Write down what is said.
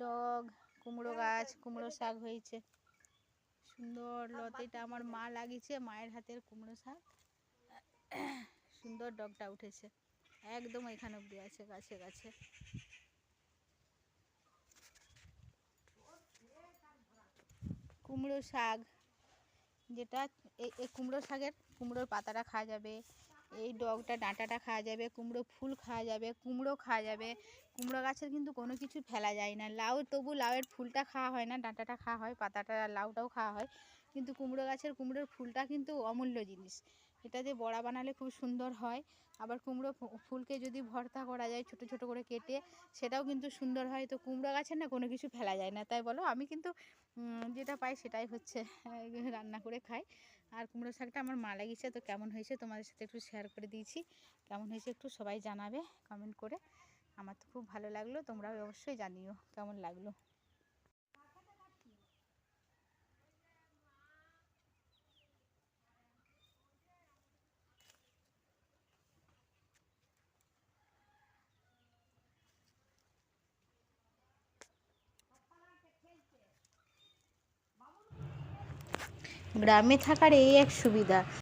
Dog, কুমড়ো গাছ, কুমড়ো শাক হয়েছে সুন্দর লতিটা আমার মা লাগিয়েছে, মায়ের হাতের কুমড়ো শাক। সুন্দর ডগটা উঠেছে একদম এখানে অব্দি আছে গাছে গাছে। কুমড়ো শাক যেটা এই কুমড়ো শাকের কুমড়োর পাতাটা খাওয়া যাবে, এই ডগটা ডাঁটাটা খাওয়া যাবে, কুমড়ো ফুল খাওয়া যাবে, কুমড়ো খাওয়া যাবে। কুমড়ো গাছের কিন্তু কোনো কিছু ফেলা যায় না। লাউ তবু লাউয়ের ফুলটা খাওয়া হয় না, ডাঁটাটা খাওয়া হয়, পাতাটা লাউটাও খাওয়া হয়, কিন্তু কুমড়ো গাছের কুমড়োর ফুলটা কিন্তু অমূল্য জিনিস। এটা যে বড়া বানালে খুব সুন্দর হয়। আবার কুমড়ো ফুলকে যদি ভর্তা করা যায় ছোট ছোট করে কেটে, সেটাও কিন্তু সুন্দর হয়। তো কুমড়ো গাছের না কোনো কিছু ফেলা যায় না, তাই বলো আমি কিন্তু যেটা পাই সেটাই হচ্ছে রান্না করে খাই। আর কুমড়ো শাকটা আমার মা লাগিয়েছে, তো কেমন হয়েছে তোমাদের সাথে একটু শেয়ার করে দিয়েছি। কেমন হয়েছে একটু সবাই জানাবে কমেন্ট করে। আমার তো খুব ভালো লাগলো, তোমরাও অবশ্যই জানিও কেমন লাগলো। গ্রামে থাকার এই এক সুবিধা,